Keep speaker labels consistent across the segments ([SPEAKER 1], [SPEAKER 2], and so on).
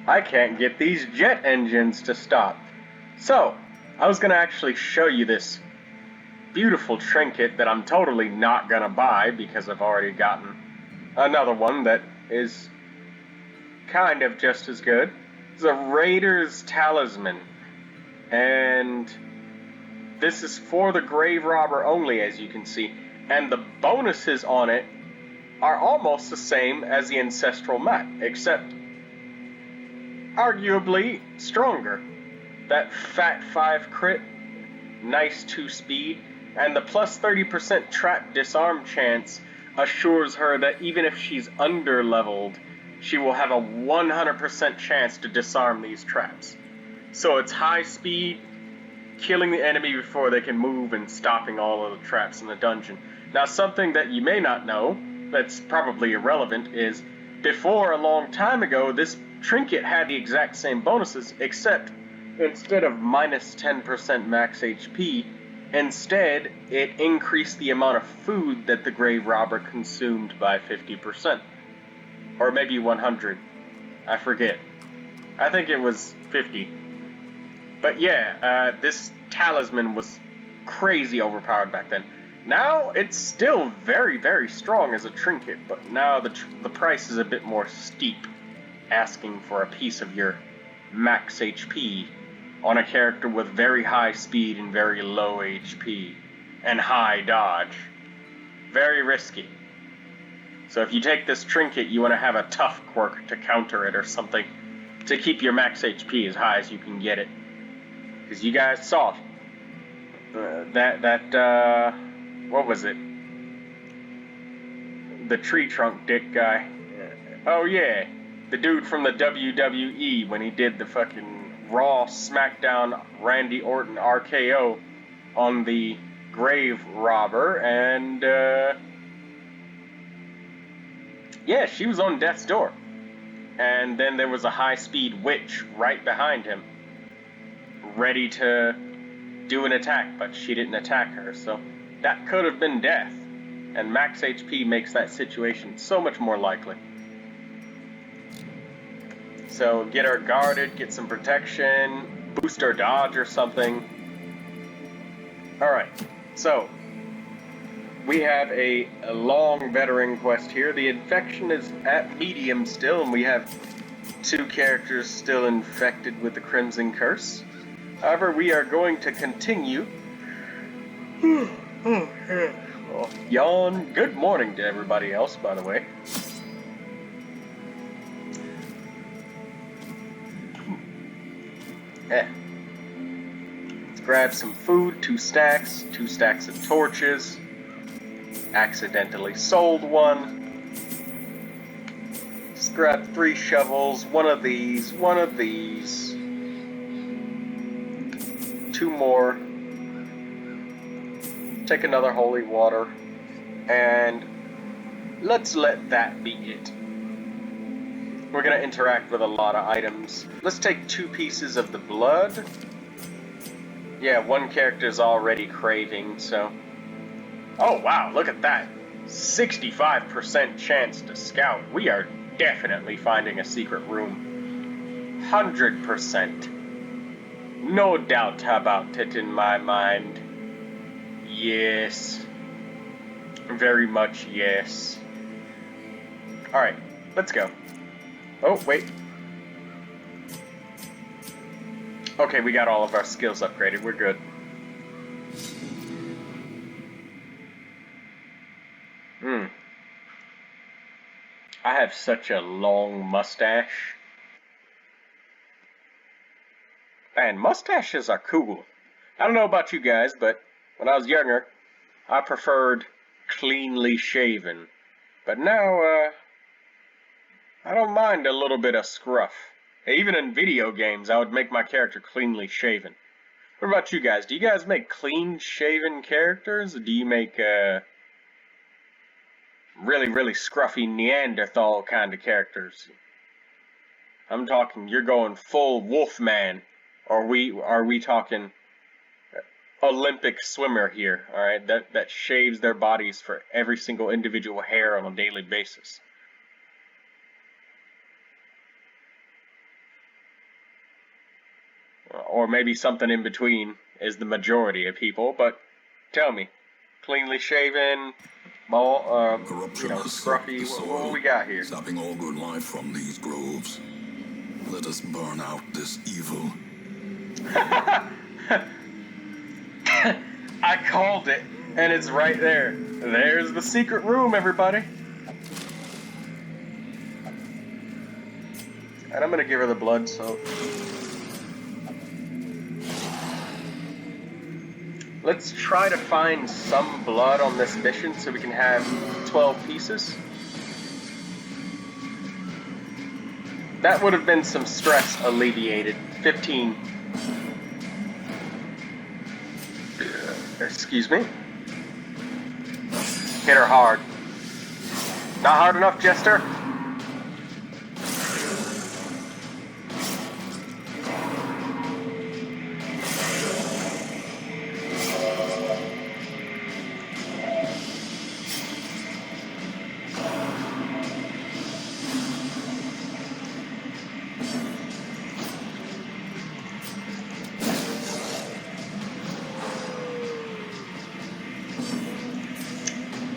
[SPEAKER 1] I can't get these jet engines to stop. So, I was gonna actually show you this beautiful trinket that I'm totally not gonna buy because I've already gotten another one that is kind of just as good. It's a Raider's Talisman. And this is for the Grave Robber only, as you can see. And the bonuses on it are almost the same as the Ancestral Mat, except arguably stronger. That Fat 5 crit, nice 2 speed, and the plus 30% trap disarm chance assures her that even if she's under-leveled, she will have a 100% chance to disarm these traps. So it's high speed, killing the enemy before they can move and stopping all of the traps in the dungeon. Now, something that you may not know, that's probably irrelevant, is before a long time ago, this trinket had the exact same bonuses, except instead of minus 10% max HP, instead it increased the amount of food that the Grave Robber consumed by 50%. Or maybe 100. I forget. I think it was 50. But yeah, this talisman was crazy overpowered back then. Now, it's still very, very strong as a trinket, but now the price is a bit more steep, asking for a piece of your max HP on a character with very high speed and very low HP, and high dodge. Very risky. So if you take this trinket, you want to have a tough quirk to counter it or something, to keep your max HP as high as you can get it. Because you guys saw it. What was it? The tree trunk dick guy. Oh yeah, the dude from the WWE when he did the fucking Raw SmackDown Randy Orton RKO on the Grave Robber, and yeah, she was on death's door. And then there was a high-speed witch right behind him, ready to do an attack, but she didn't attack her, so that could have been death, and max HP makes that situation so much more likely. So get her guarded, get some protection, boost her dodge or something. Alright, so we have a long veteran quest here. The infection is at medium still, and we have 2 characters still infected with the Crimson Curse. However, we are going to continue. Yawn. Good morning to everybody else, by the way. Let's grab some food, 2 stacks of torches. Accidentally sold 1. Just grab 3 shovels, 1 of these, 2 more. Take another holy water, and let's let that be it. We're gonna interact with a lot of items. Let's take 2 pieces of the blood. Yeah, 1 character's already craving, so... Oh wow, look at that. 65% chance to scout. We are definitely finding a secret room. 100%. No doubt about it in my mind. Yes. Very much yes. Alright, let's go. Oh, wait. Okay, we got all of our skills upgraded. We're good. I have such a long mustache. Man, mustaches are cool. I don't know about you guys, but when I was younger, I preferred cleanly shaven. But now, I don't mind a little bit of scruff. Even in video games, I would make my character cleanly shaven. What about you guys? Do you guys make clean-shaven characters? Or do you make, really, really scruffy Neanderthal kind of characters? I'm talking, you're going full Wolfman. Or are we talking Olympic swimmer here, alright? That shaves their bodies for every single individual hair on a daily basis. Or maybe something in between is the majority of people, but tell me, cleanly shaven,
[SPEAKER 2] Corruption has
[SPEAKER 1] scruffy,
[SPEAKER 2] soaked the
[SPEAKER 1] what
[SPEAKER 2] soil,
[SPEAKER 1] we got here?
[SPEAKER 2] sapping all good life from these groves. Let us burn out this evil.
[SPEAKER 1] I called it, and it's right there. There's the secret room, everybody. And I'm gonna give her the blood, so... Let's try to find some blood on this mission so we can have 12 pieces. That would have been some stress alleviated. 15. Excuse me. Hit her hard. Not hard enough, Jester?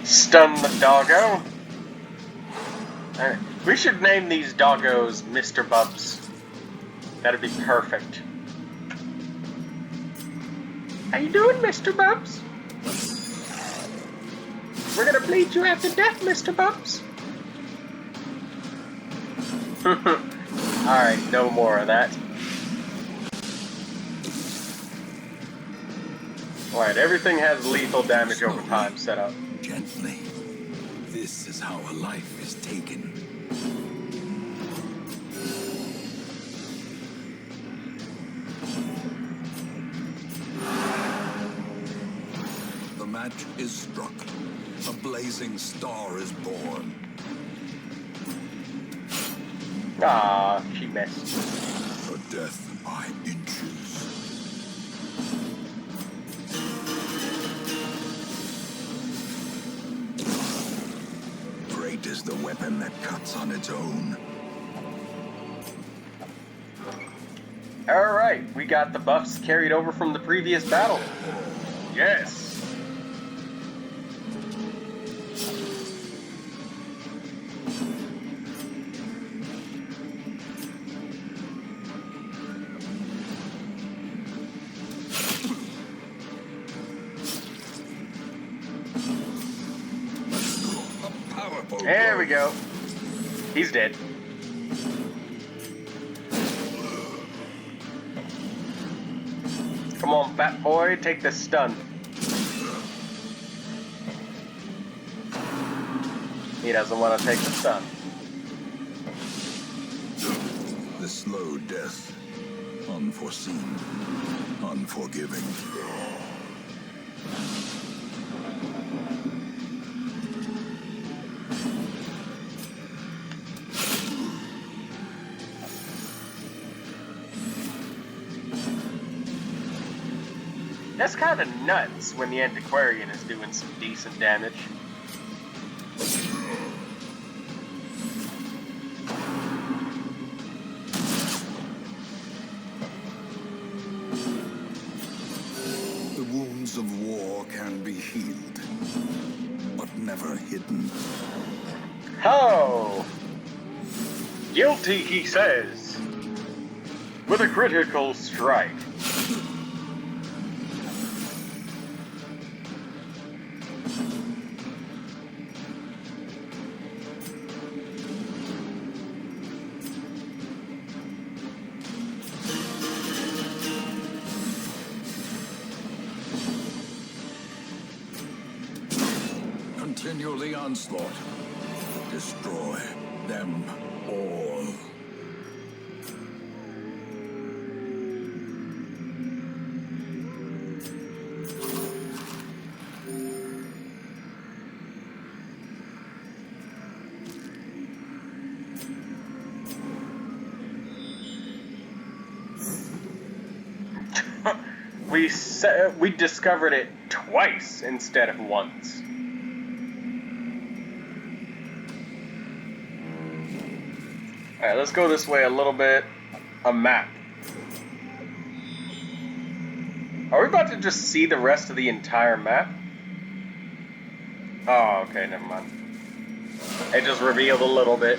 [SPEAKER 1] Stun the doggo. We should name these doggos Mr. Bubs. That'd be perfect. How you doing, Mr. Bubs? We're gonna bleed you after death, Mr. Bubs. Alright, no more of that. Alright, everything has lethal damage over time set up.
[SPEAKER 2] Gently. This is how a life is taken. The match is struck. A blazing star is born.
[SPEAKER 1] Ah, she missed.
[SPEAKER 2] A death by inches. Great is the weapon that cuts on its own.
[SPEAKER 1] Alright, we got the buffs carried over from the previous battle. Yes. There we go. He's dead. Come on, fat boy, take this stun. He doesn't want to take the stun.
[SPEAKER 2] The slow death. Unforeseen. Unforgiving.
[SPEAKER 1] That's kind of nuts when the Antiquarian is doing some decent damage.
[SPEAKER 2] The wounds of war can be healed, but never hidden.
[SPEAKER 1] Oh! Guilty, he says. With a critical strike.
[SPEAKER 2] Continue the onslaught. Destroy them all.
[SPEAKER 1] We discovered it twice instead of once. Alright, let's go this way a little bit. A map. Are we about to just see the rest of the entire map? Oh, okay, never mind. It just revealed a little bit.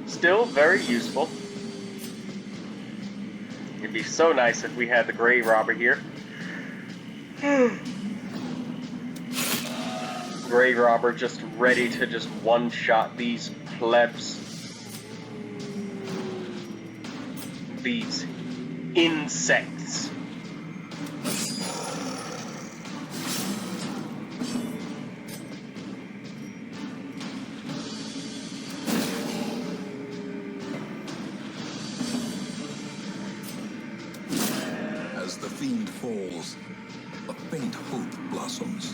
[SPEAKER 1] Still very useful. It'd be so nice if we had the grave robber here. Grave robber just ready to just one-shot these plebs. These insects.
[SPEAKER 2] As the fiend falls, a faint hope blossoms.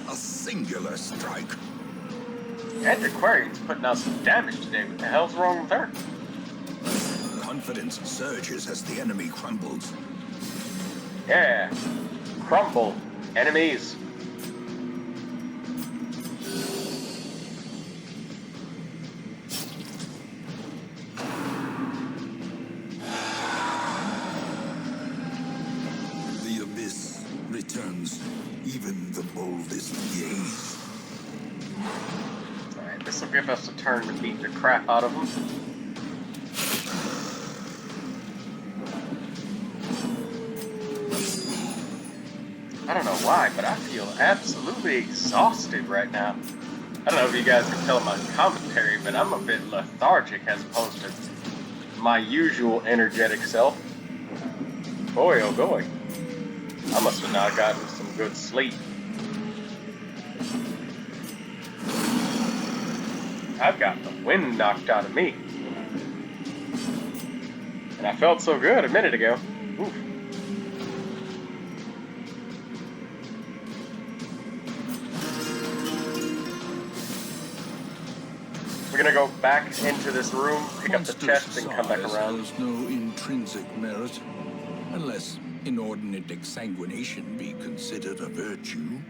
[SPEAKER 2] A singular strike.
[SPEAKER 1] Antiquarian's putting out some damage today. What the hell's wrong with her?
[SPEAKER 2] Confidence surges as the enemy crumbles.
[SPEAKER 1] Yeah. Crumble. Enemies.
[SPEAKER 2] The abyss returns even the boldest gaze.
[SPEAKER 1] Alright, this will give us a turn to beat the crap out of them. I don't know why, but I feel absolutely exhausted right now. I don't know if you guys can tell in my commentary, but I'm a bit lethargic as opposed to my usual energetic self. Boy, oh boy. I must have not gotten some good sleep. I've got the wind knocked out of me. And I felt so good a minute ago. Oof. We're gonna go back into this room, pick up the chest, and come back around.
[SPEAKER 2] There's no intrinsic merit, unless inordinate exsanguination be considered a virtue.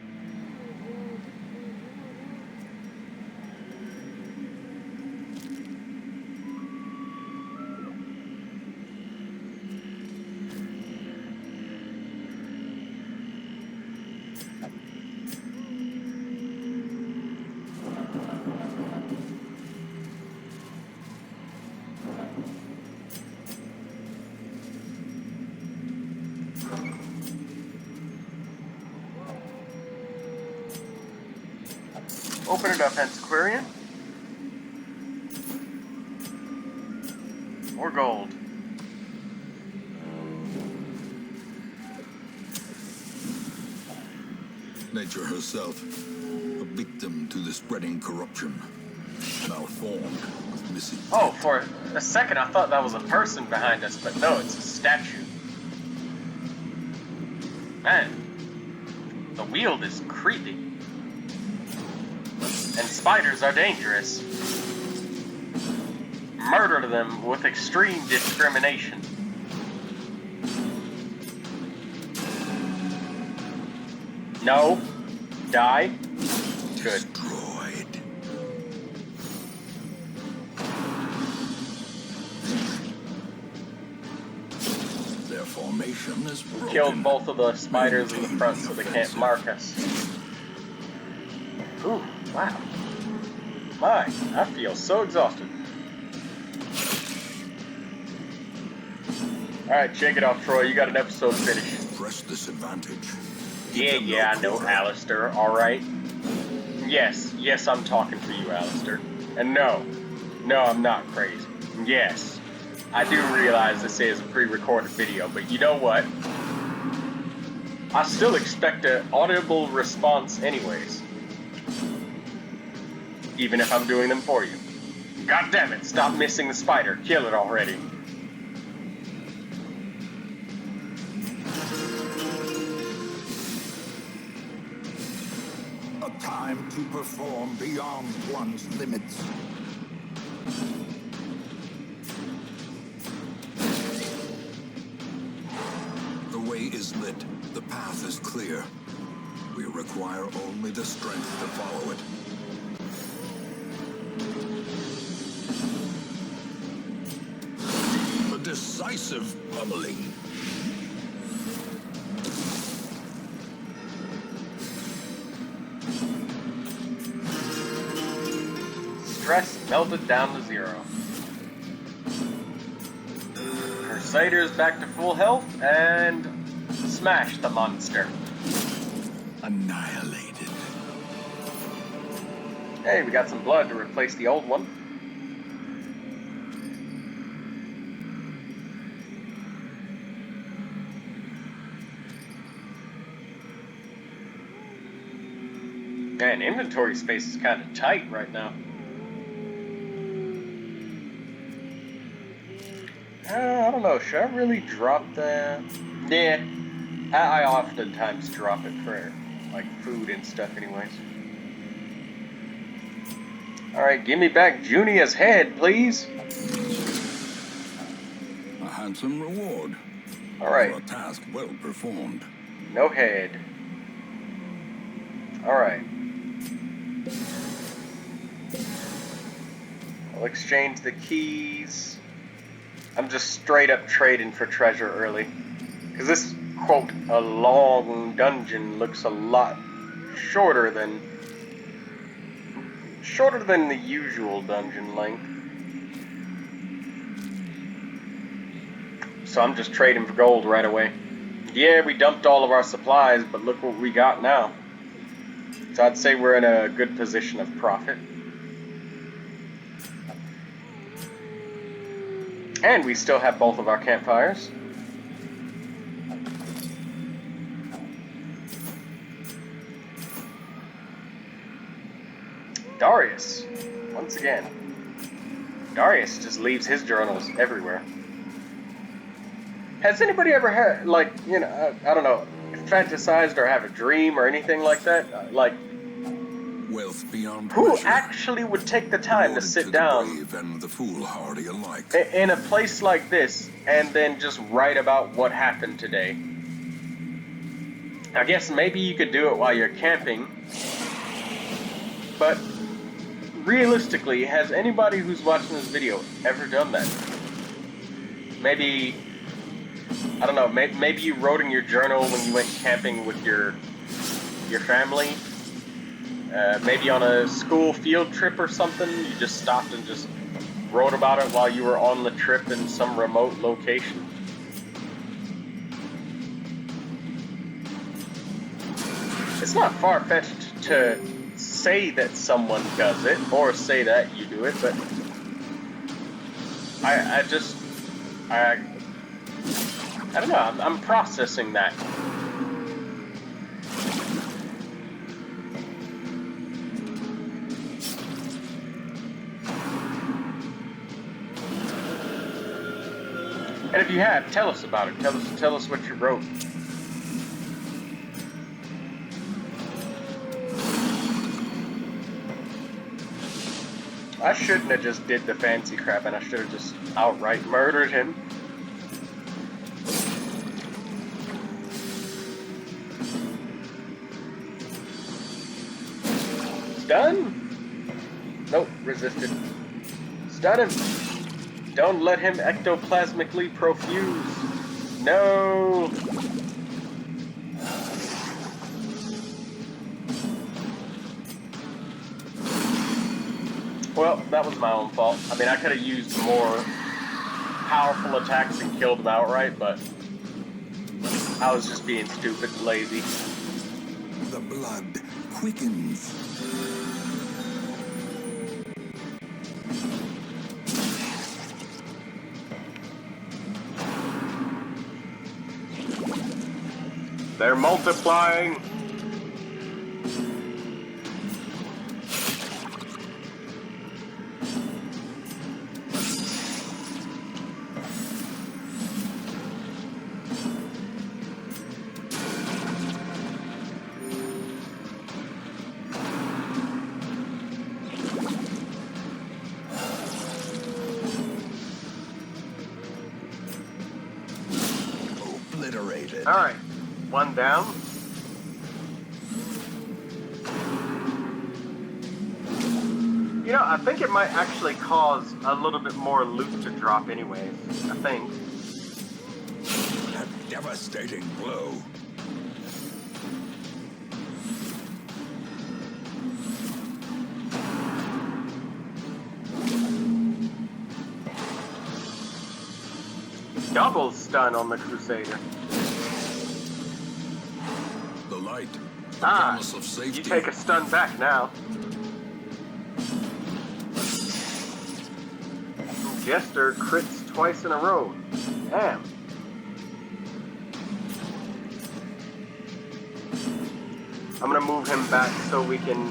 [SPEAKER 1] Open it up, Antiquarian. More gold.
[SPEAKER 2] Nature herself, a victim to the spreading corruption, malformed with missing.
[SPEAKER 1] Oh, for a second I thought that was a person behind us, but no, it's a statue. Man, the wield is creepy. And spiders are dangerous. Murder them with extreme discrimination. No. Die. Good.
[SPEAKER 2] Destroyed. Their formation is broken.
[SPEAKER 1] Killed both of the spiders in the front so they can't mark us. Ooh, wow. My, I feel so exhausted. Alright, shake it off, Troy. You got an episode finished.
[SPEAKER 2] Press this advantage.
[SPEAKER 1] Yeah, I know, Alistair, alright? Yes, I'm talking for you, Alistair. And no, I'm not crazy. Yes, I do realize this is a pre-recorded video, but you know what? I still expect an audible response anyways. Even if I'm doing them for you. God damn it, stop missing the spider. Kill it already.
[SPEAKER 2] A time to perform beyond one's limits. The way is lit. The path is clear. We require only the strength to follow it. A decisive pummeling.
[SPEAKER 1] Stress melted down to 0. Crusader's back to full health and smash the monster.
[SPEAKER 2] Annihilated.
[SPEAKER 1] Hey, we got some blood to replace the old one. Man, inventory space is kind of tight right now. I don't know, should I really drop that? Yeah, I oftentimes drop it for, like, food and stuff anyways. Alright, give me back Junia's head, please.
[SPEAKER 2] A handsome reward.
[SPEAKER 1] Alright.
[SPEAKER 2] For a task well performed.
[SPEAKER 1] No head. Alright. I'll exchange the keys. I'm just straight up trading for treasure early. Because this, quote, a long dungeon looks a lot shorter than the usual dungeon length. So I'm just trading for gold right away. Yeah, we dumped all of our supplies, but look what we got now. So I'd say we're in a good position of profit. And we still have both of our campfires. Darius, once again. Darius just leaves his journals everywhere. Has anybody ever had, like, you know, I don't know, fantasized or have a dream or anything like that? Like,
[SPEAKER 2] wealth beyond
[SPEAKER 1] who
[SPEAKER 2] measure.
[SPEAKER 1] actually would take the time to sit down
[SPEAKER 2] the brave and the foolhardy alike.
[SPEAKER 1] In a place like this and then just write about what happened today? I guess maybe you could do it while you're camping, but realistically, has anybody who's watching this video ever done that? Maybe, I don't know, maybe you wrote in your journal when you went camping with your family. Maybe on a school field trip or something, you just stopped and just wrote about it while you were on the trip in some remote location. It's not far-fetched to say that someone does it, or say that you do it, but I don't know, I'm processing that. And if you have, tell us about it. Tell us what you wrote. I shouldn't have just did the fancy crap, and I should have just outright murdered him. Stun? Nope, resisted. Stun him. Don't let him ectoplasmically profuse. No. Well, that was my own fault. I mean, I could have used more powerful attacks and killed him outright, but I was just being stupid and lazy.
[SPEAKER 2] The blood quickens.
[SPEAKER 1] They're multiplying.
[SPEAKER 2] obliterated.
[SPEAKER 1] Alright, one down. You know, I think it might actually cause a little bit more loot to drop anyways, I think.
[SPEAKER 2] A devastating blow.
[SPEAKER 1] Double stun on the Crusader.
[SPEAKER 2] The light, the promise of
[SPEAKER 1] You
[SPEAKER 2] safety.
[SPEAKER 1] take a stun back now. Jester crits twice in a row. Damn. I'm gonna move him back so we can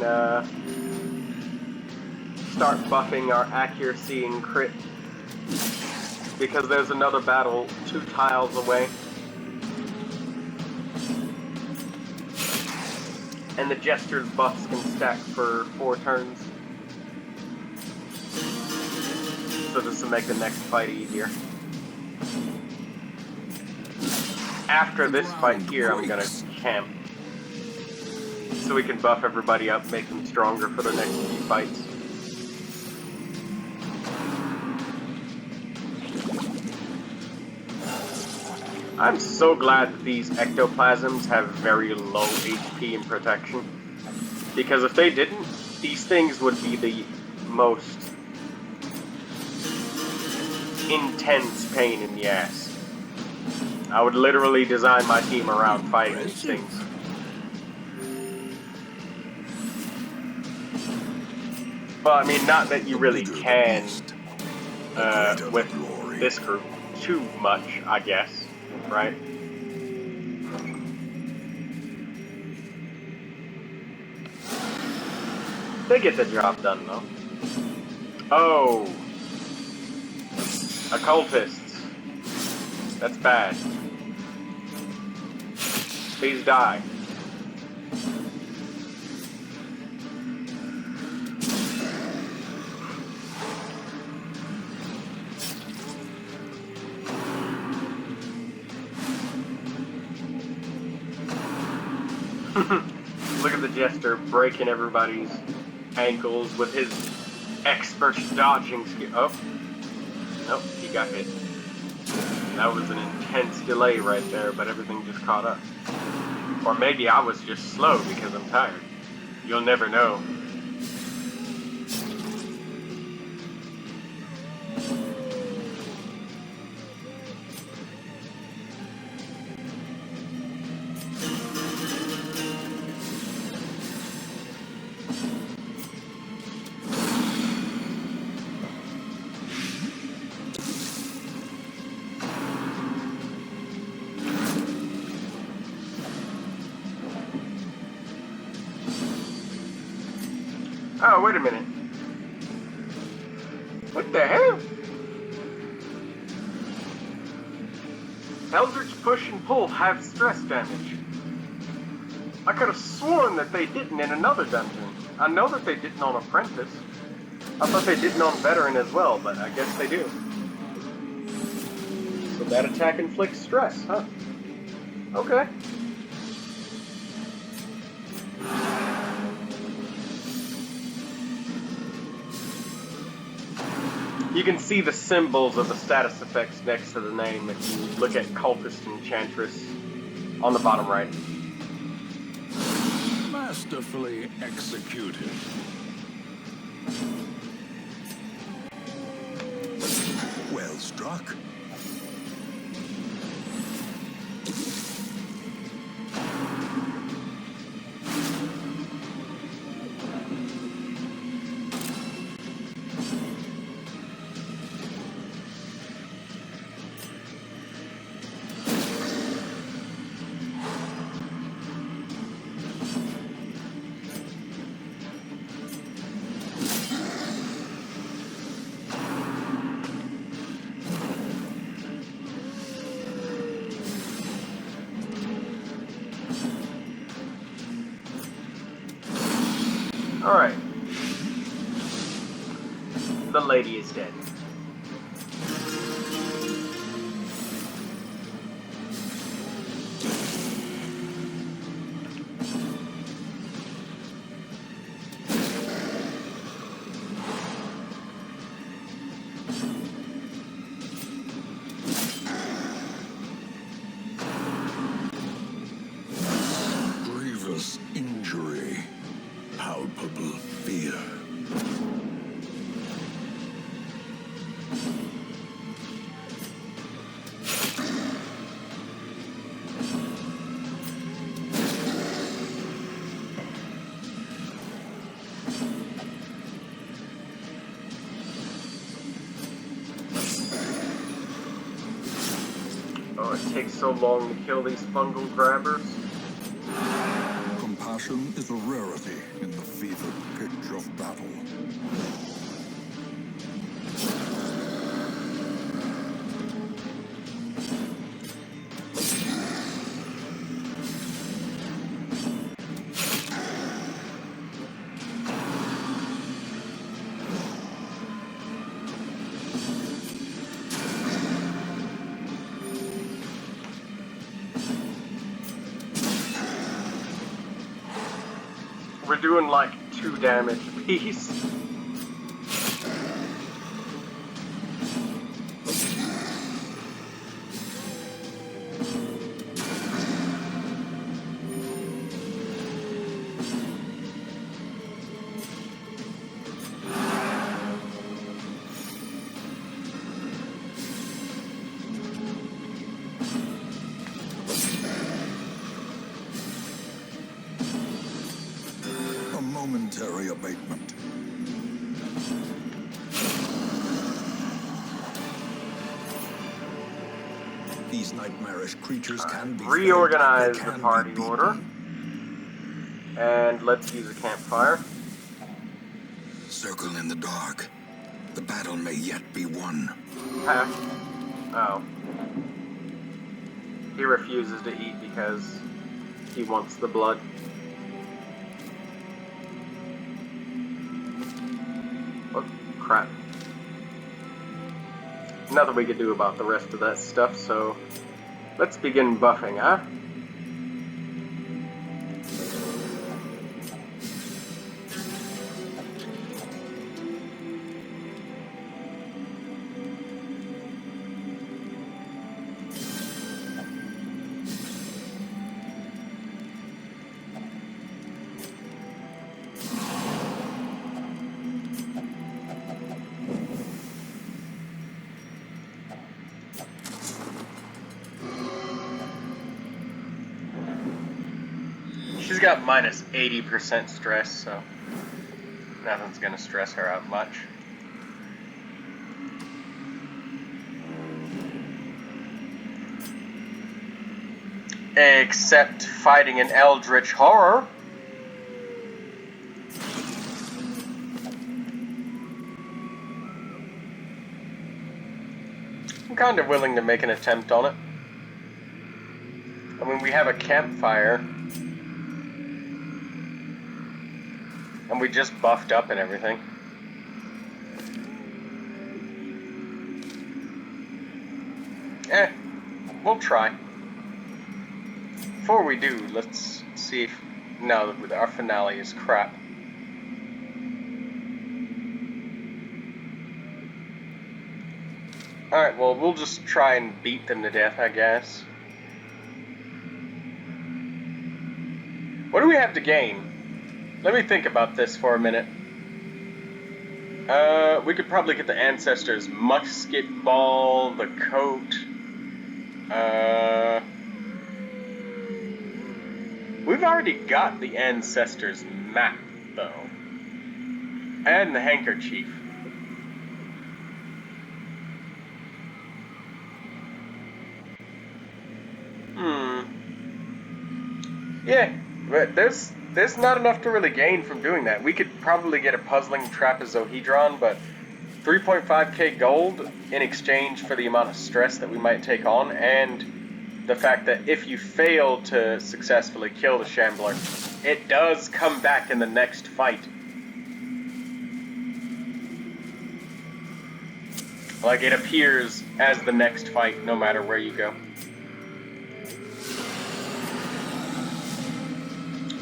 [SPEAKER 1] start buffing our accuracy and crit. Because there's another battle 2 tiles away. And the Jester's buffs can stack for 4 turns. So this will make the next fight easier. After this fight here, I'm gonna camp. So we can buff everybody up, make them stronger for the next few fights. I'm so glad that these ectoplasms have very low HP and protection. Because if they didn't, these things would be the most intense pain in the ass. I would literally design my team around fighting these things. Well, I mean, not that you really can with this group too much, I guess, right? They get the job done, though. Oh. Occultists. That's bad. Please die. Look at the Jester breaking everybody's ankles with his expert dodging skill. Oh. Nope, he got hit. That was an intense delay right there, but everything just caught up. Or maybe I was just slow because I'm tired. You'll never know. Oh, wait a minute. What the hell? Eldritch Push and Pull have stress damage. I could have sworn that they didn't in another dungeon. I know that they didn't on Apprentice. I thought they didn't on Veteran as well, but I guess they do. So that attack inflicts stress, huh? Okay. You can see the symbols of the status effects next to the name if you look at Cultist Enchantress on the bottom right.
[SPEAKER 2] Masterfully executed. Well struck.
[SPEAKER 1] Alright. The lady is dead. Oh, it takes so long to kill these fungal grabbers.
[SPEAKER 2] Compassion is a rarity in the fevered pitch of battle.
[SPEAKER 1] We're doing like 2 damage apiece.
[SPEAKER 2] A momentary abatement. These nightmarish creatures can be
[SPEAKER 1] Reorganize
[SPEAKER 2] fed,
[SPEAKER 1] the
[SPEAKER 2] they can
[SPEAKER 1] party
[SPEAKER 2] be beaten.
[SPEAKER 1] order. And let's use a campfire.
[SPEAKER 2] Circle in the dark. The battle may yet be won.
[SPEAKER 1] Huh? Oh. He refuses to eat because he wants the blood. Oh, crap. Nothing we could do about the rest of that stuff, so let's begin buffing, huh? She's got minus 80% stress, so nothing's gonna stress her out much. Except fighting an eldritch horror. I'm kind of willing to make an attempt on it. I mean, we have a campfire. And we just buffed up and everything. We'll try. Before we do, let's see if... No, our finale is crap. Alright, well, we'll just try and beat them to death, I guess. What do we have to gain? Let me think about this for a minute. We could probably get the Ancestors' musket ball, the coat. We've already got the Ancestors' map, though. And the handkerchief. Yeah, but there's not enough to really gain from doing that. We could probably get a puzzling trapezohedron, but 3.5k gold in exchange for the amount of stress that we might take on, and the fact that if you fail to successfully kill the Shambler, it does come back in the next fight. Like, it appears as the next fight, no matter where you go.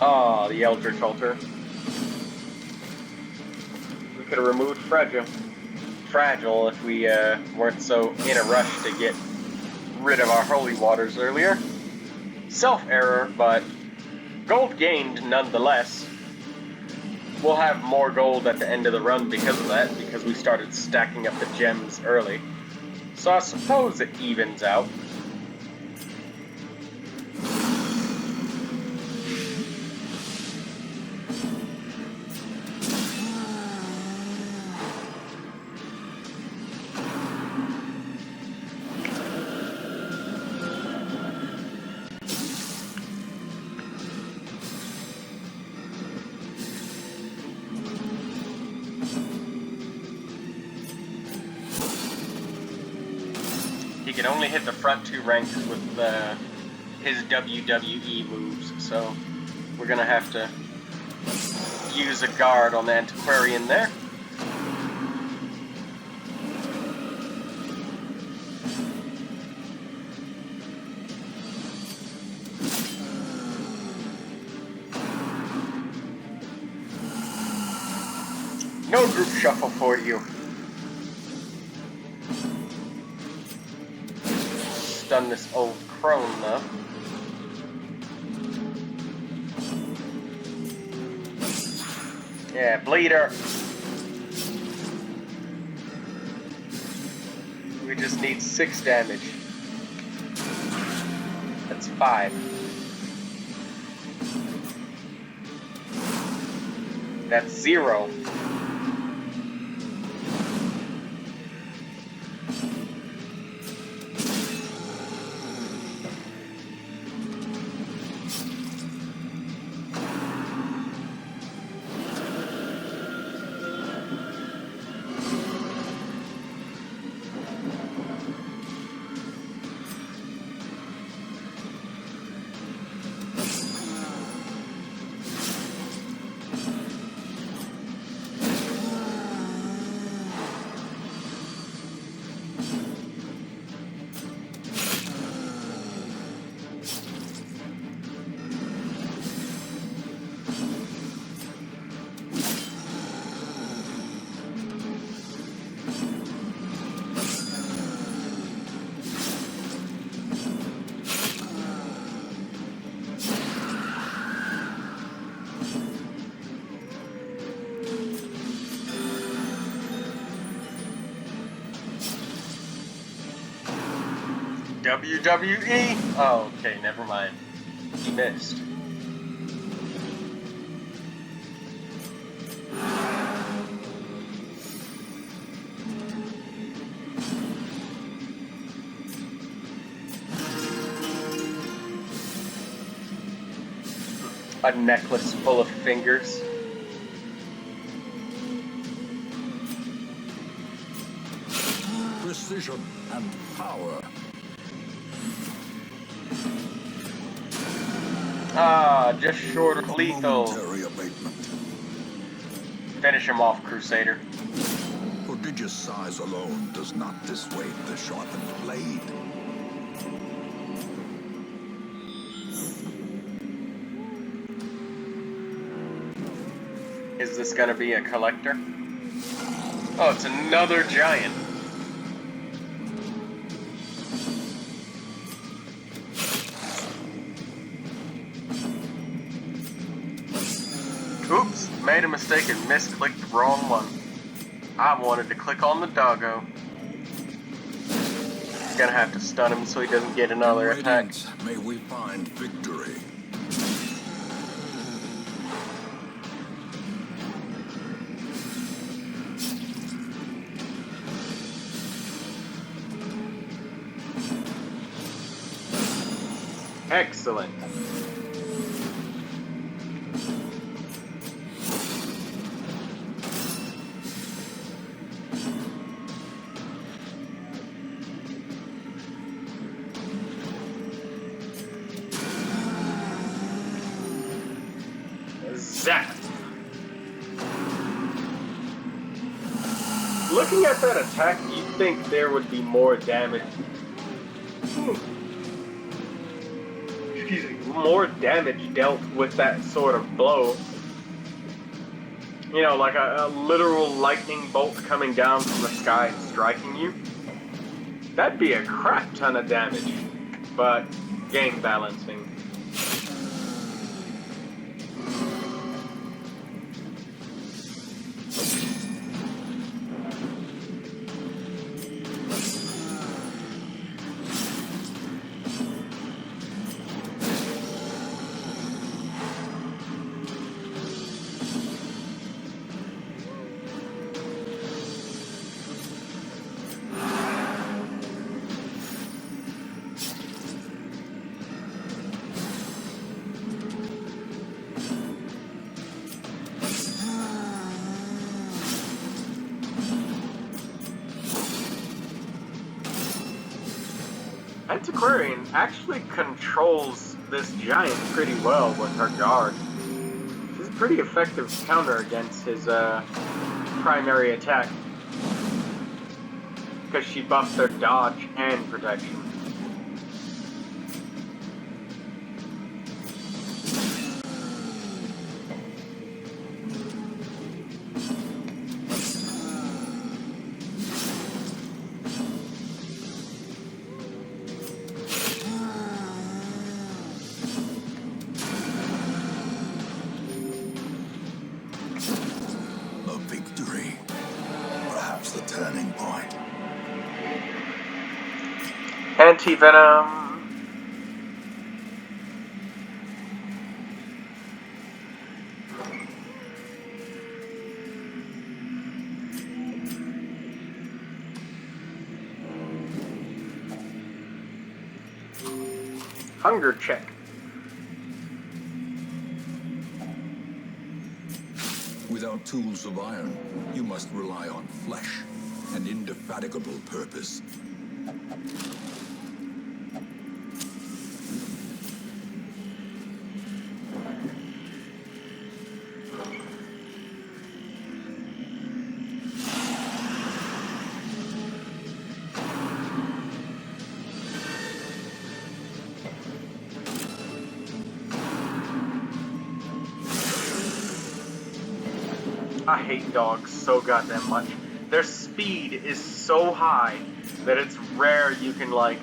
[SPEAKER 1] Ah, the Eldritch Altar. We could have removed Fragile if we weren't so in a rush to get rid of our holy waters earlier. Self-error, but gold gained nonetheless. We'll have more gold at the end of the run because of that, because we started stacking up the gems early. So I suppose it evens out. he can only hit the front 2 ranks with his WWE moves, so we're gonna have to use a guard on the Antiquarian there. No group shuffle for you. Stun this old crone though. Yeah, bleeder. We just need 6 damage. That's 5. That's 0. WWE? Oh, okay, never mind. He missed. A necklace full of fingers.
[SPEAKER 2] Precision and power.
[SPEAKER 1] Ah, just short of lethal.
[SPEAKER 2] Momentary abatement.
[SPEAKER 1] Finish him off, Crusader.
[SPEAKER 2] Prodigious size alone does not dissuade the sharpened blade.
[SPEAKER 1] Is this gonna be a collector? Oh, it's another giant. Oops, made a mistake and misclicked the wrong one. I wanted to click on the doggo. Gonna have to stun him so he doesn't get another attack.
[SPEAKER 2] Radiant, may we find victory.
[SPEAKER 1] Excellent. Zap. Looking at that attack, you'd think there would be more damage. Excuse me, more damage dealt with that sort of blow. You know, like a literal lightning bolt coming down from the sky and striking you. That'd be a crap ton of damage. But game balancing. Antiquarian actually controls this giant pretty well with her guard. She's a pretty effective counter against his primary attack, because she buffs their dodge and protection.
[SPEAKER 2] A victory. Perhaps the turning point.
[SPEAKER 1] Anti-venom. Hunger check.
[SPEAKER 2] Without tools of iron, you must rely on flesh, an indefatigable purpose.
[SPEAKER 1] I hate dogs so goddamn much. Their speed is so high that it's rare you can, like,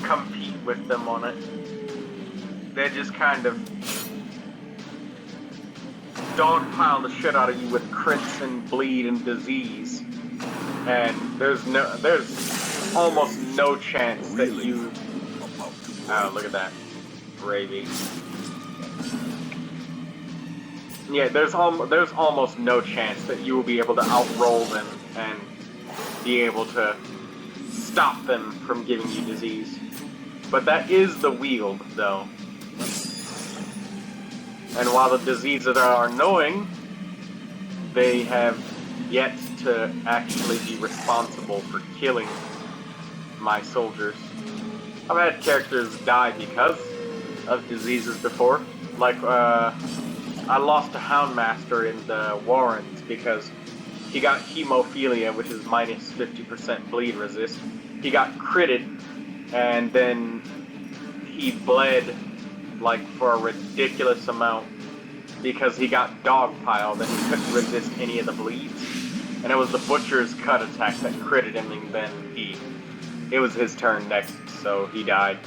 [SPEAKER 1] compete with them on it. They just kind of dogpile the shit out of you with crits and bleed and disease. And there's almost no chance that you... Oh, look at that. Gravy. Yeah, there's almost no chance that you will be able to outroll them and be able to stop them from giving you disease. But that is the wield, though. And while the diseases are annoying, they have yet to actually be responsible for killing my soldiers. I've had characters die because of diseases before. Like, I lost a Houndmaster in the Warrens because he got hemophilia, which is minus 50% bleed resist. He got critted, and then he bled, like, for a ridiculous amount because he got dogpiled and he couldn't resist any of the bleeds. And it was the Butcher's Cut attack that critted him, and then it was his turn next, so he died.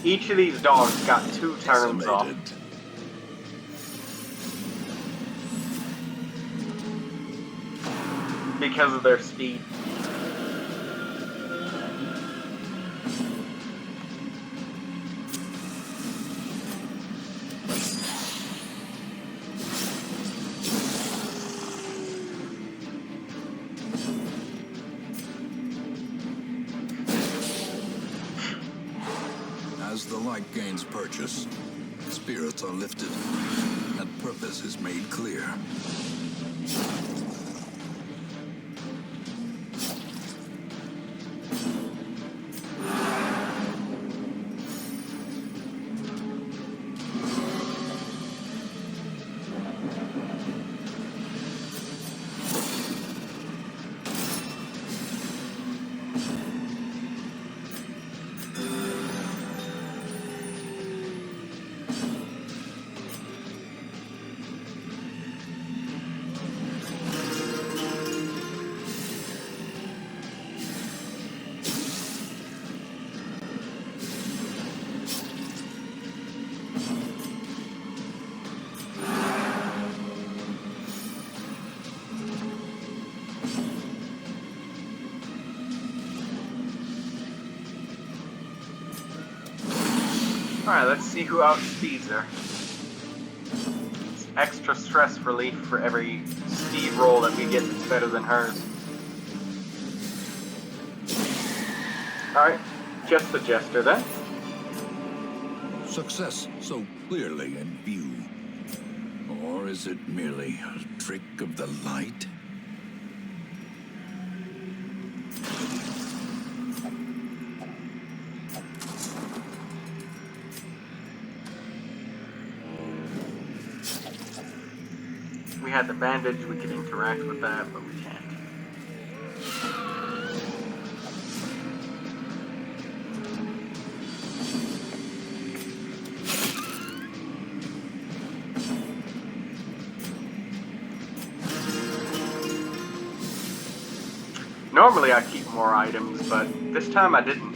[SPEAKER 1] Each of these dogs got 2 turns off. Because of their speed.
[SPEAKER 2] As the light gains purchase, spirits are lifted, and purpose is made clear.
[SPEAKER 1] Alright, let's see who outspeeds her. It's extra stress relief for every speed roll that we get that's better than hers. Alright, just the Jester then.
[SPEAKER 2] Success so clearly in view. Or is it merely a trick of the light?
[SPEAKER 1] We had the bandage, we could interact with that, but we can't. Normally I keep more items, but this time I didn't.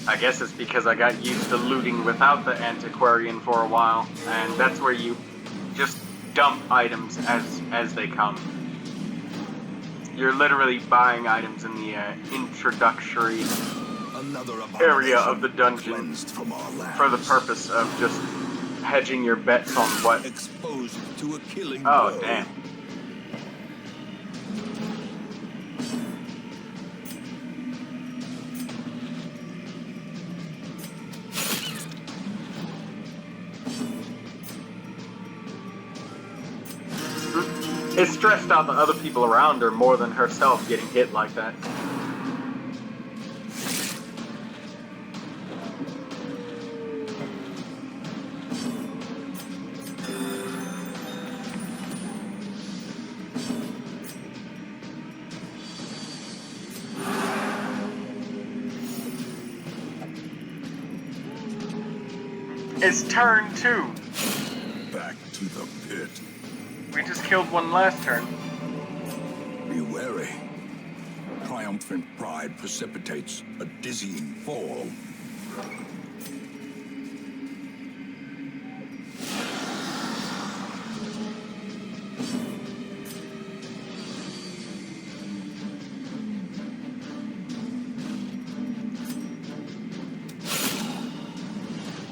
[SPEAKER 1] I guess it's because I got used to looting without the antiquarian for a while, and that's where you just dump items as they come. You're literally buying items in the introductory area of the dungeon for the purpose of just hedging your bets on what.
[SPEAKER 2] Exposed to a killing
[SPEAKER 1] Oh,
[SPEAKER 2] blow.
[SPEAKER 1] damn. It stressed out the other people around her more than herself getting hit like that. It's turn 2.
[SPEAKER 2] Back to the pit.
[SPEAKER 1] We just killed one last turn.
[SPEAKER 2] Be wary. Triumphant pride precipitates a dizzying fall.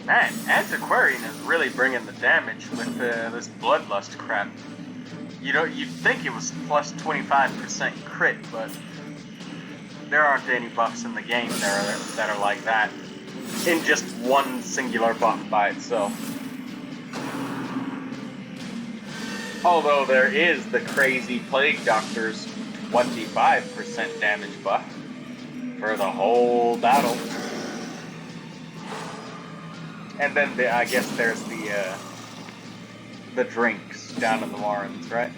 [SPEAKER 1] Man, Antiquarian is really bringing the damage with this Bloodlust crap. You know, you'd think it was plus 25% crit, but there aren't any buffs in the game that are like that in just one singular buff by itself. Although there is the crazy Plague Doctor's 25% damage buff for the whole battle. And then I guess there's the drinks down in the Warrens, right?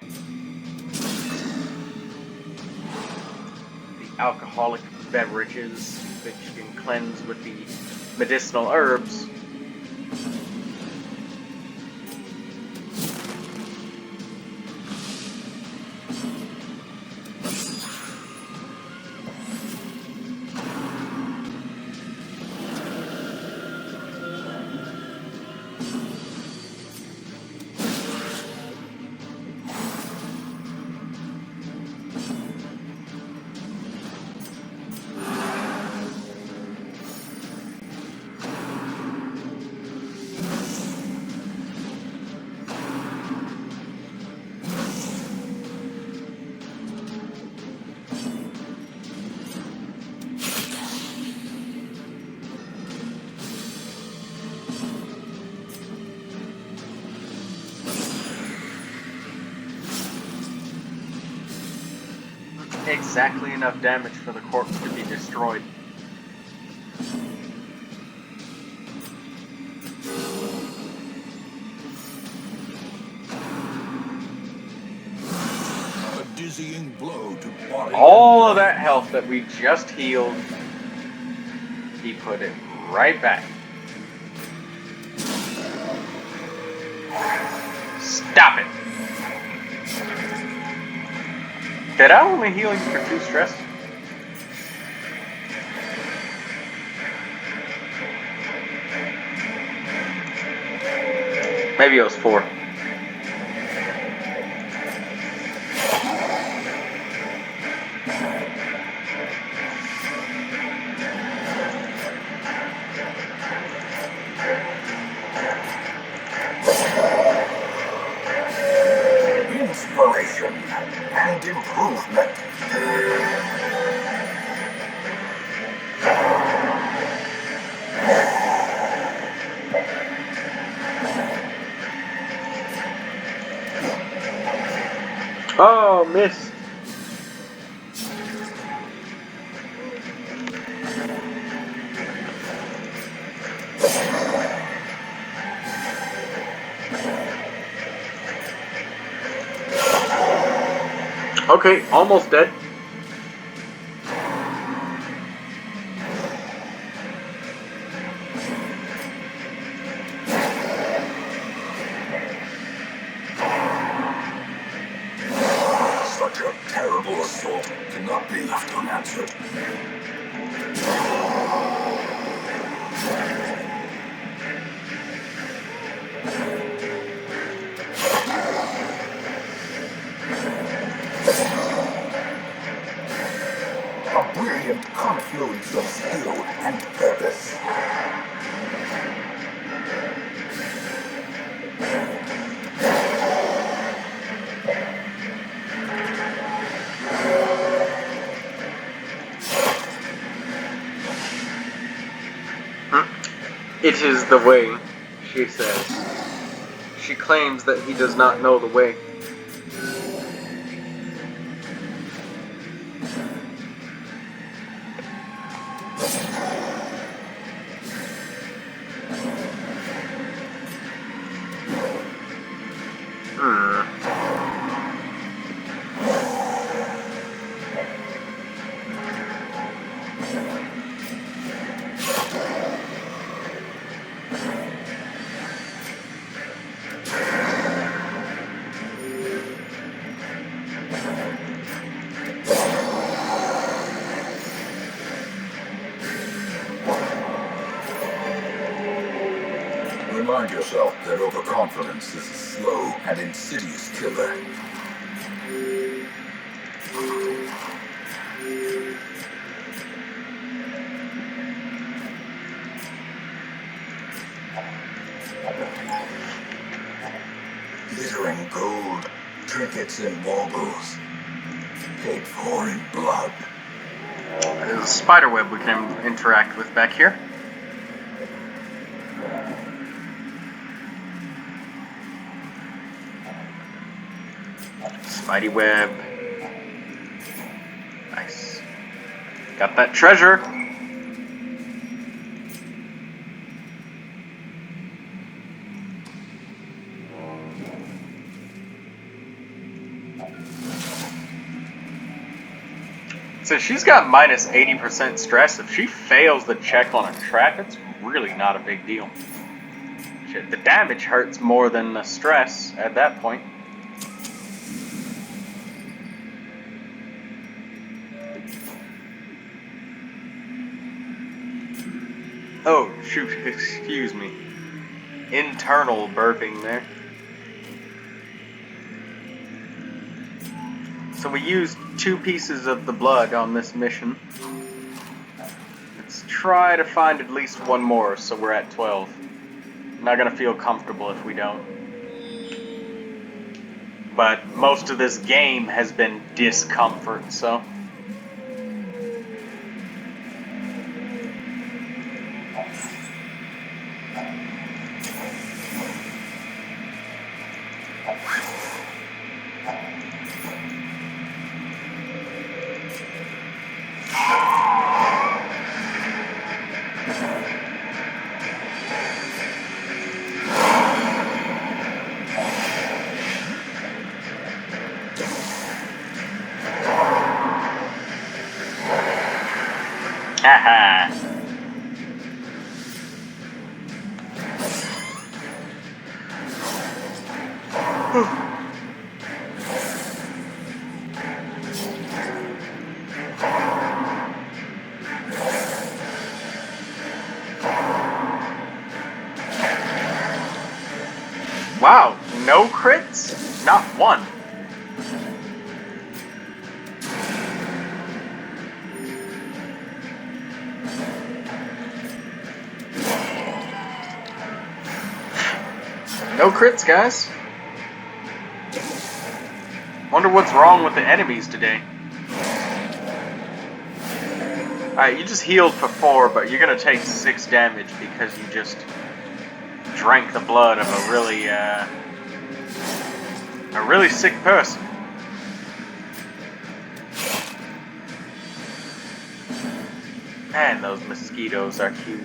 [SPEAKER 1] The alcoholic beverages that you can cleanse with the medicinal herbs. Exactly enough damage for the corpse to be destroyed.
[SPEAKER 2] A dizzying blow to body.
[SPEAKER 1] All of that health that we just healed, he put it right back. Stop it! Did I only heal you for 2 stress? Maybe it was 4. Oh, missed. Okay, almost dead.
[SPEAKER 2] Such a terrible assault cannot be left unanswered. A brilliant confluence of skill and purpose.
[SPEAKER 1] It is the way, she says. She claims that he does not know the way. Remind yourself that overconfidence is a slow and insidious killer. Glittering gold, trinkets and baubles, paid for in blood. There's a spider web we can interact with back here. Spidey web. Nice. Got that treasure. So she's got minus 80% stress. If she fails the check on a trap, it's really not a big deal. Shit, the damage hurts more than the stress at that point. Oh, shoot, excuse me. Internal burping there. So we used 2 pieces of the blood on this mission. Let's try to find at least one more, so we're at 12. Not gonna feel comfortable if we don't. But most of this game has been discomfort, so... Haha. Wow, no crits? Not one. No crits, guys. Wonder what's wrong with the enemies today. Alright, you just healed for 4, but you're gonna take 6 damage because you just drank the blood of a really sick person. Man, those mosquitoes are huge.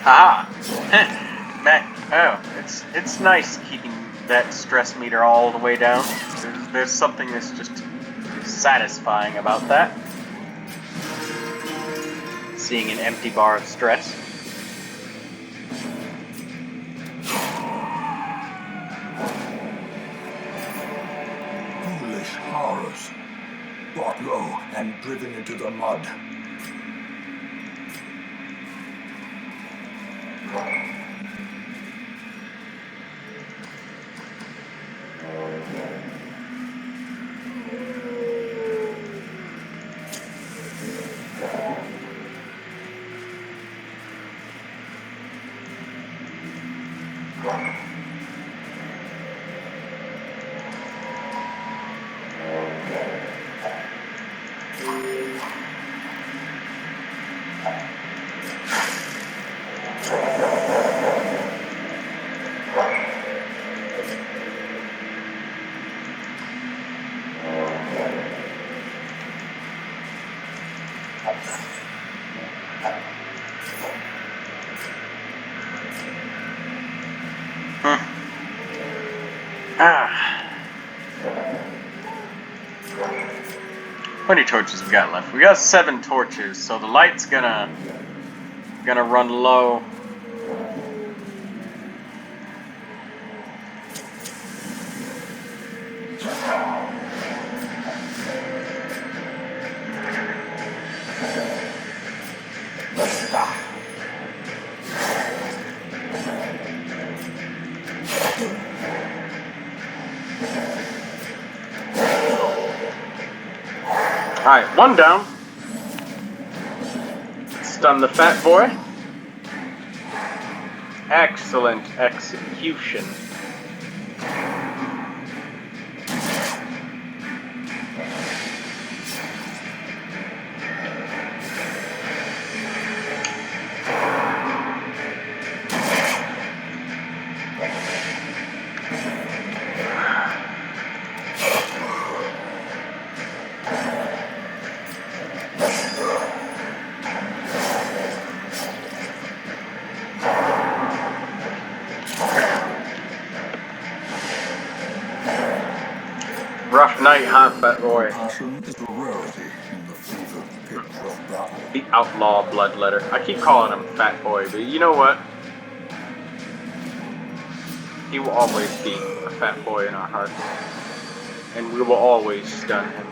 [SPEAKER 1] Haha! Man, oh, it's nice keeping that stress meter all the way down. There's something that's just satisfying about that. Seeing an empty bar of stress.
[SPEAKER 2] Foolish horrors. Brought low and driven into the mud.
[SPEAKER 1] How many torches we got left? We got 7 torches, so the light's gonna run low. Alright, 1 down. Stun the fat boy. Excellent execution. Rough night, huh, fat boy?
[SPEAKER 2] Passion is a rarity in the fevered pitch of battle.
[SPEAKER 1] The outlaw bloodletter. I keep calling him fat boy, but you know what? He will always be a fat boy in our hearts. And we will always stun him.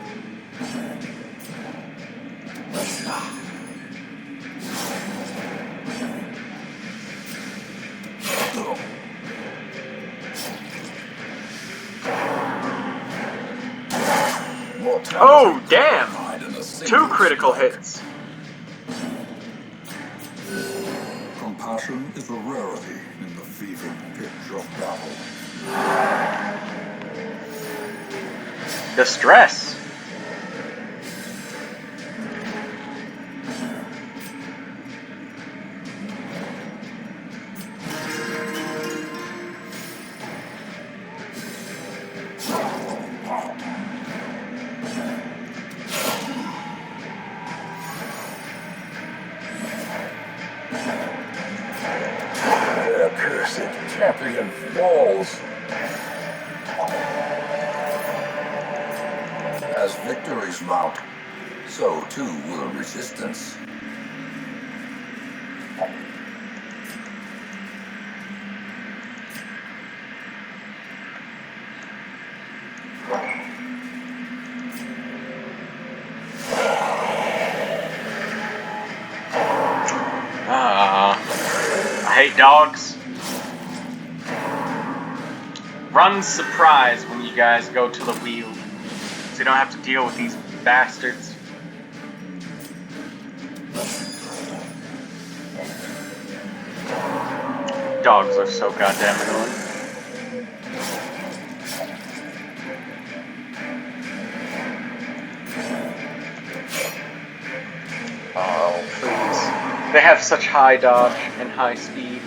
[SPEAKER 1] Oh, damn! 2 critical hits.
[SPEAKER 2] Compassion is a rarity in the fevered pitch of battle.
[SPEAKER 1] Distress.
[SPEAKER 2] The accursed champion falls. As victories mount, so too will resistance.
[SPEAKER 1] Hey, dogs. Run surprise when you guys go to the wheel, so you don't have to deal with these bastards. Dogs are so goddamn annoying. Oh, please. They have such high dodge and high speed.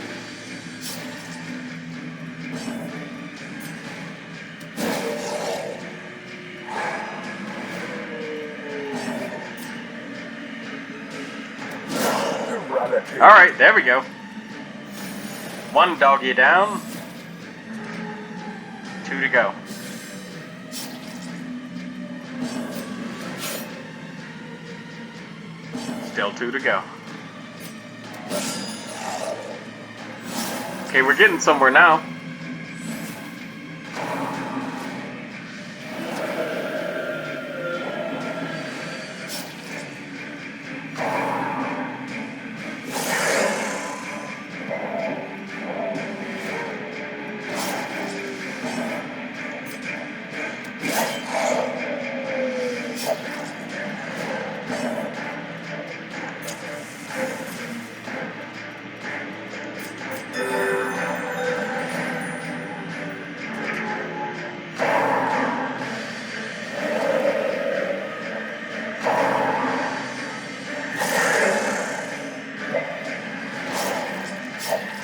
[SPEAKER 1] Alright, there we go. One doggy down. 2 to go. Still 2 to go. Okay, we're getting somewhere now.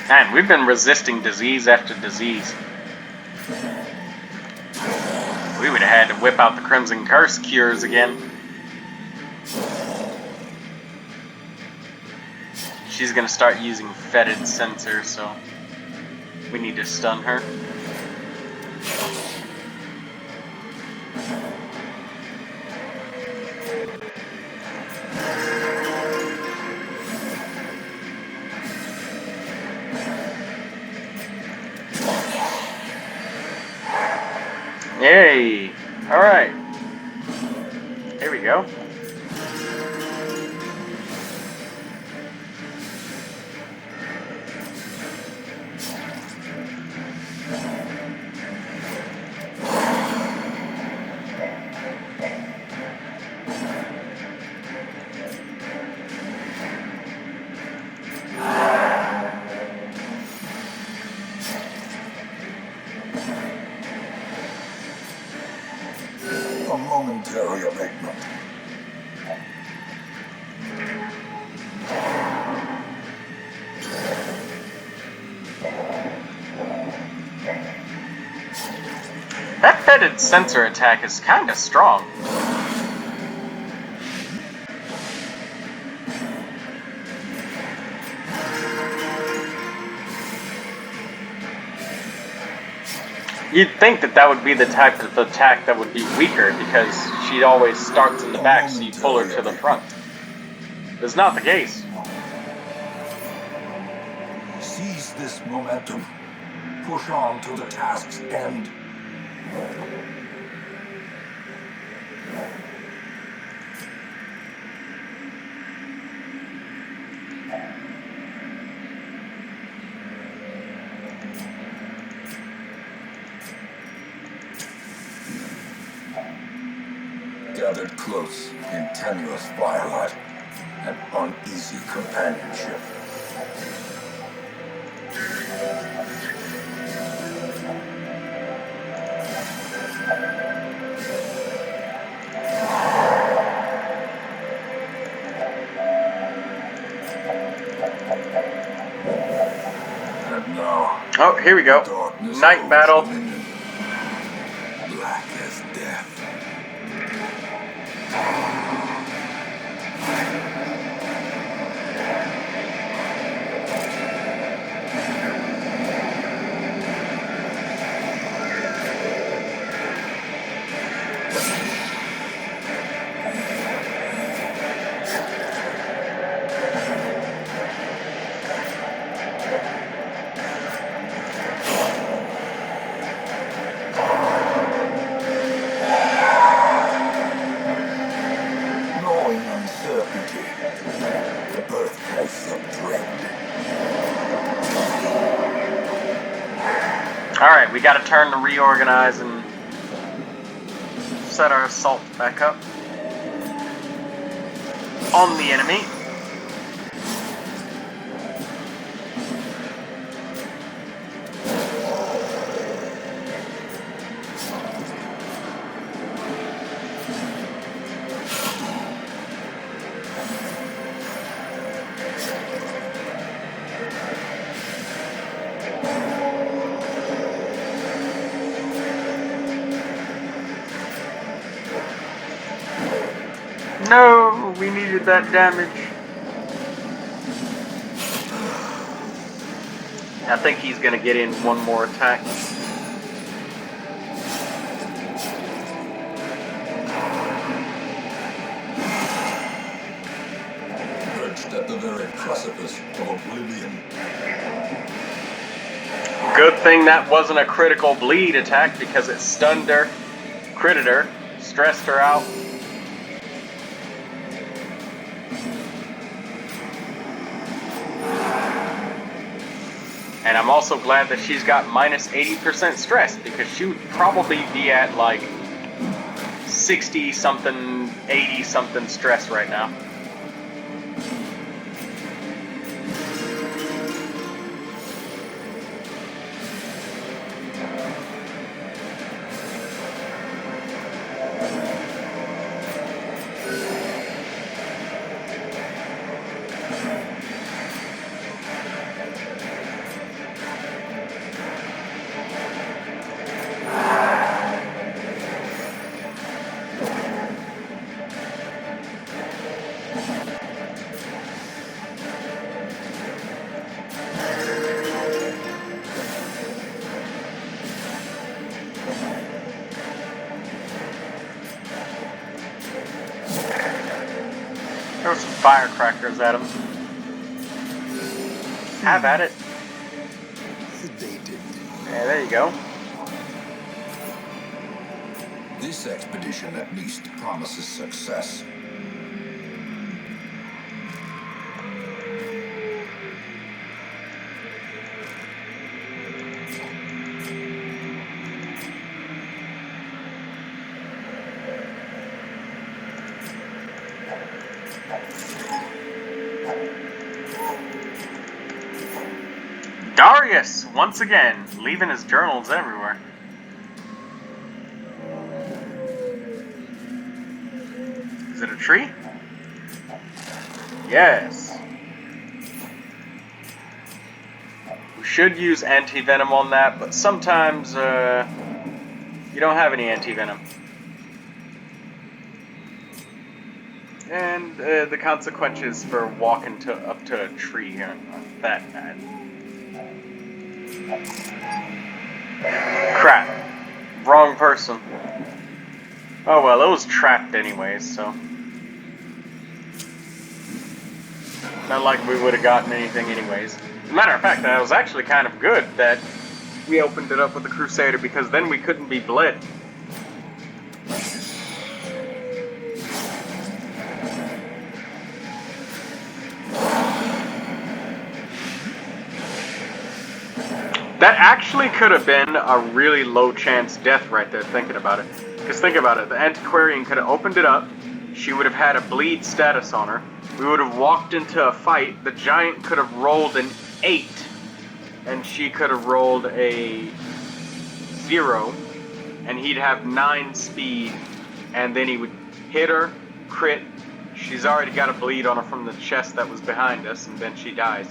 [SPEAKER 1] Man, we've been resisting disease after disease. We would have had to whip out the Crimson Curse cures again. She's gonna start using fetid sensor, so we need to stun her. Yay! Alright. Here we go.
[SPEAKER 2] A momentary abatement.
[SPEAKER 1] That fetid sensor attack is kinda strong. You'd think that that would be the type of attack that would be weaker, because she always starts in the back, so you pull her to the front. That's not the case.
[SPEAKER 2] Seize this momentum. Push on to the task's end. Gathered close in tenuous firelight and uneasy companionship. And now,
[SPEAKER 1] Oh, here we go.
[SPEAKER 2] darkness
[SPEAKER 1] Night
[SPEAKER 2] holds
[SPEAKER 1] battle.
[SPEAKER 2] dominion. Black as death. Knowing uncertainty, the birthplace of dread.
[SPEAKER 1] Alright, we gotta turn to reorganize and set our assault back up on the enemy. No, we needed that damage. I think he's gonna get in one more attack.
[SPEAKER 2] Perched at the very precipice of oblivion.
[SPEAKER 1] Good thing that wasn't a critical bleed attack because it stunned her, critted her, stressed her out. And I'm also glad that she's got minus 80% stress, because she would probably be at like 60 something, 80 something stress right now. Throw some firecrackers at him. Have at it.
[SPEAKER 2] Sedated.
[SPEAKER 1] Yeah, there you go.
[SPEAKER 2] This expedition at least promises success.
[SPEAKER 1] Darius, once again, leaving his journals everywhere. Is it a tree? Yes. We should use anti-venom on that, but sometimes you don't have any anti-venom. And the consequences for walking up to a tree aren't that bad. Crap. Wrong person. Oh well, it was trapped anyways, so. Not like we would have gotten anything anyways. As a matter of fact, that was actually kind of good that we opened it up with the Crusader, because then we couldn't be bled. That actually could have been a really low chance death right there, thinking about it. Because think about it, the Antiquarian could have opened it up, she would have had a bleed status on her, we would have walked into a fight, the Giant could have rolled an 8, and she could have rolled a 0, and he'd have 9 speed, and then he would hit her, crit, she's already got a bleed on her from the chest that was behind us, and then she dies.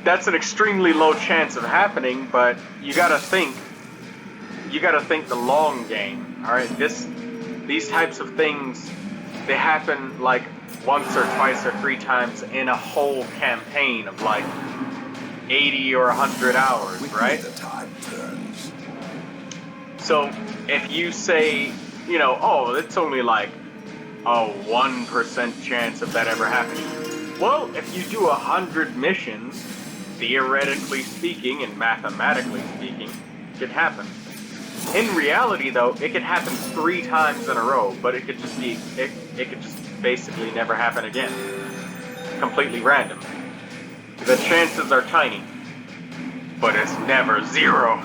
[SPEAKER 1] That's an extremely low chance of happening, but you gotta think the long game. Alright, these types of things, they happen like once or twice or 3 times in a whole campaign of like 80 or 100 hours, right?
[SPEAKER 2] The tide turns.
[SPEAKER 1] So if you say, you know, oh, it's only like a 1% chance of that ever happening. Well, if you do 100 missions, theoretically speaking and mathematically speaking, it could happen. In reality, though, it could happen 3 times in a row, but it could just be, it could just basically never happen again. Completely random. The chances are tiny. but it's never 0.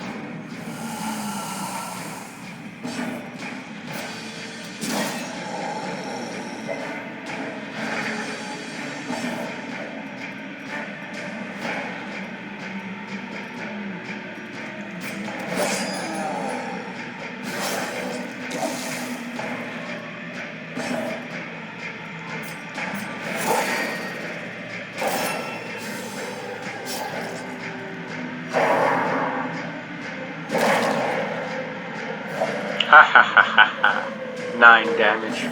[SPEAKER 1] Ha ha ha ha ha. 9 damage.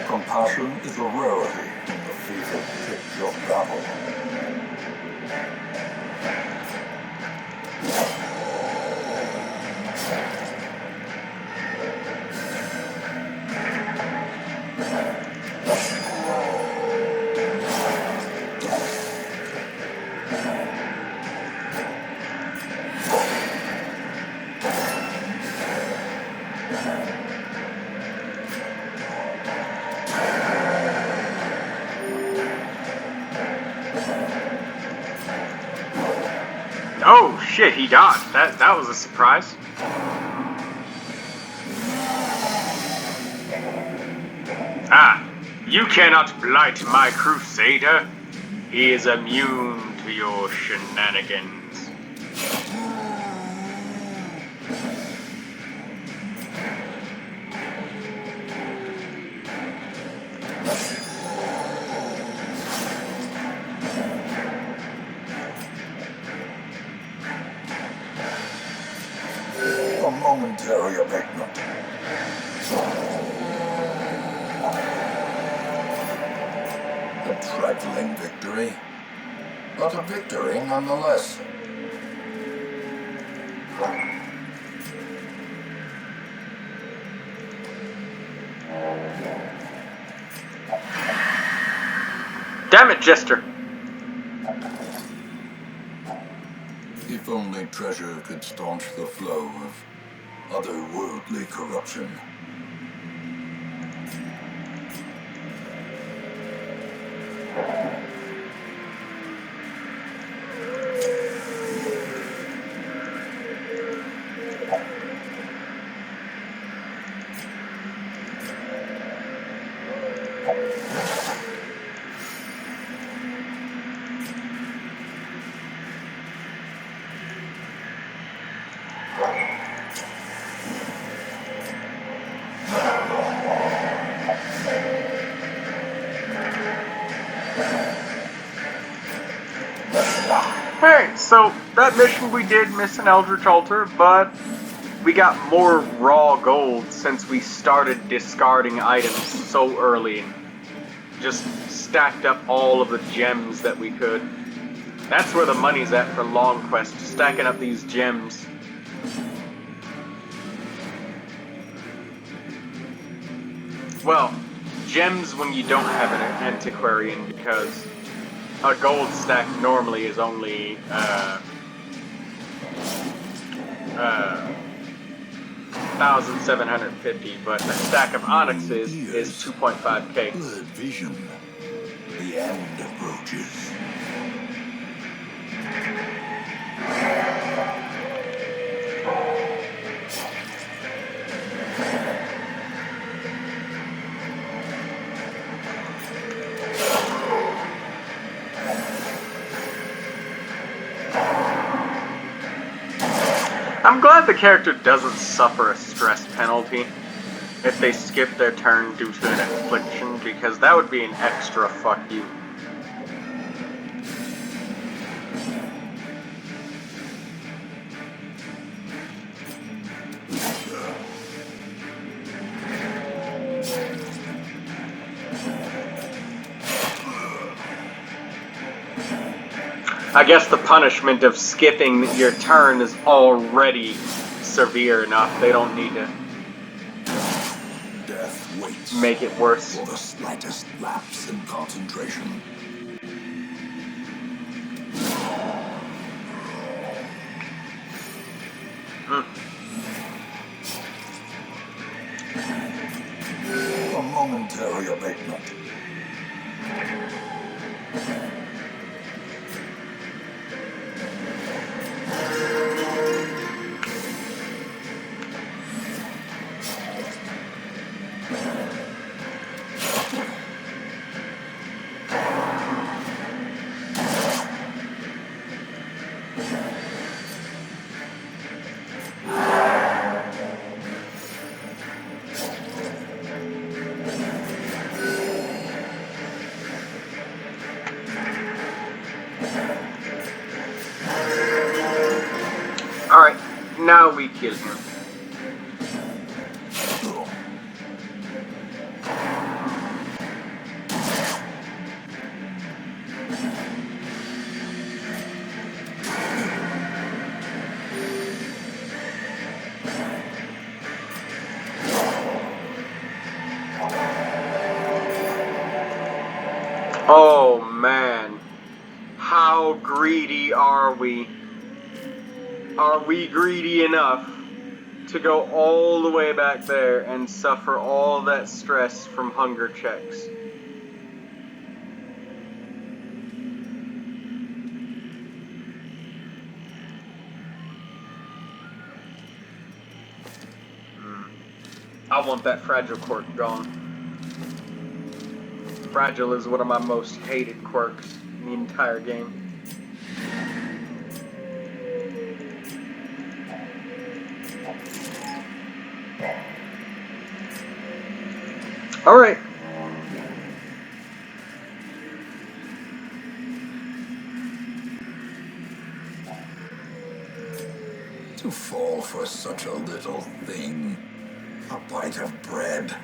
[SPEAKER 2] Compassion is a rarity in the fated pitch of battle.
[SPEAKER 1] Oh shit, he dodged. That was a surprise. Ah, you cannot blight my crusader. He is immune to your shenanigans.
[SPEAKER 2] A momentary abatement. A trifling victory, but a victory nonetheless.
[SPEAKER 1] Damn it, Jester.
[SPEAKER 2] If only treasure could staunch the flow of otherworldly corruption.
[SPEAKER 1] Hey, so that mission we did miss an Eldritch Altar, but we got more raw gold since we started discarding items so early and just stacked up all of the gems that we could. That's where the money's at for Long Quest, stacking up these gems. Well, gems when you don't have an antiquarian, because a gold stack normally is only 1,750, but a stack of onyxes is 2.5k.
[SPEAKER 2] Blurred vision. The end approaches.
[SPEAKER 1] I'm glad the character doesn't suffer a stress penalty if they skip their turn due to an affliction, because that would be an extra fuck you. I guess the punishment of skipping your turn is already severe enough. They don't need to
[SPEAKER 2] Death waits
[SPEAKER 1] make it worse.
[SPEAKER 2] for the slightest lapse in concentration. A momentary abatement.
[SPEAKER 1] Alright, now we kill him. Oh man, how greedy are we? Are we greedy enough to go all the way back there and suffer all that stress from hunger checks? I want that fragile quirk gone. Fragile is one of my most hated quirks in the entire game. Alright.
[SPEAKER 2] To fall for such a little thing. A bite of bread.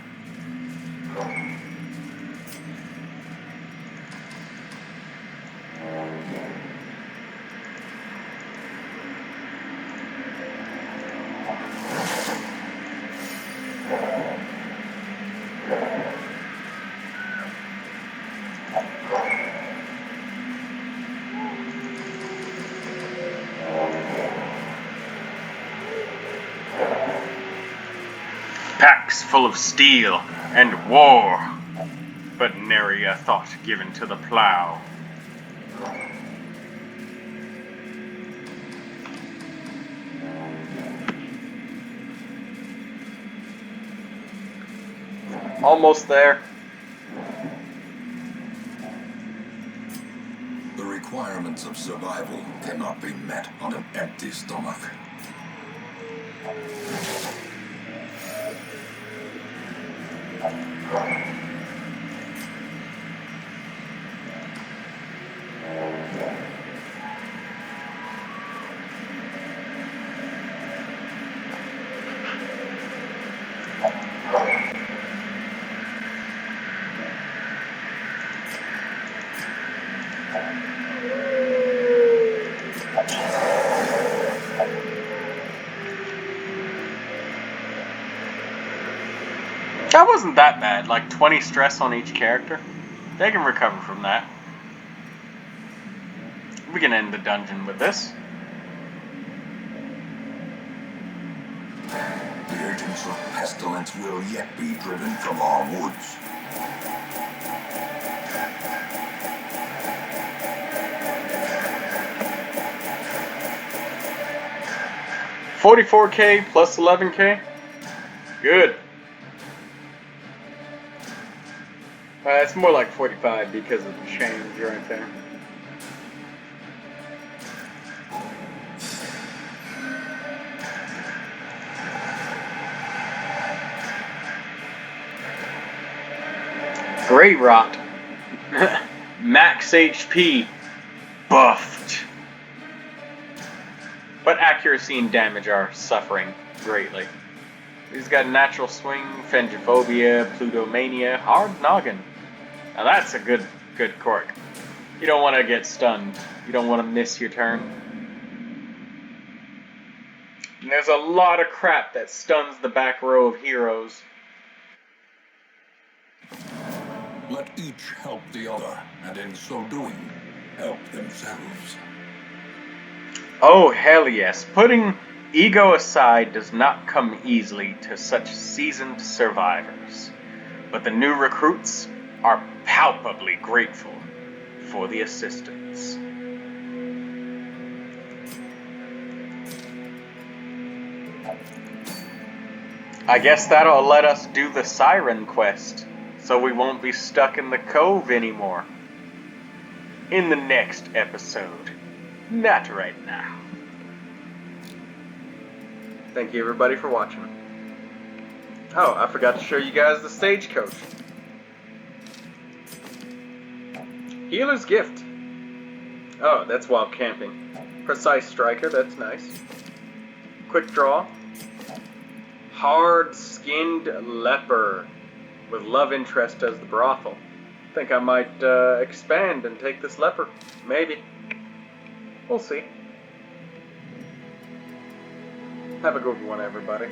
[SPEAKER 1] Packs full of steel and war, but nary a thought given to the plow. Almost there.
[SPEAKER 2] The requirements of survival cannot be met on an empty stomach.
[SPEAKER 1] That wasn't that bad, like 20 stress on each character. They can recover from that. We can end the dungeon with this.
[SPEAKER 2] The agents of pestilence will yet be driven from our woods.
[SPEAKER 1] $44K plus 11K. Good. It's more like 45 because of the change right there. Great rot. Max HP buffed. But accuracy and damage are suffering greatly. He's got natural swing, Fengiphobia, Plutomania, hard noggin. Now that's a good quirk. You don't want to get stunned. You don't want to miss your turn. And there's a lot of crap that stuns the back row of heroes.
[SPEAKER 2] Let each help the other, and in so doing, help themselves.
[SPEAKER 1] Oh, hell yes. Putting ego aside does not come easily to such seasoned survivors. But the new recruits are palpably grateful for the assistance. I guess that'll let us do the Siren quest, so we won't be stuck in the cove anymore. In the next episode. Not right now. Thank you everybody for watching. Oh, I forgot to show you guys the stagecoach. Healer's Gift. Oh, that's while camping. Precise Striker, that's nice. Quick Draw. Hard-skinned leper with love interest as the brothel. Think I might expand and take this leper. Maybe. We'll see. Have a good one, everybody.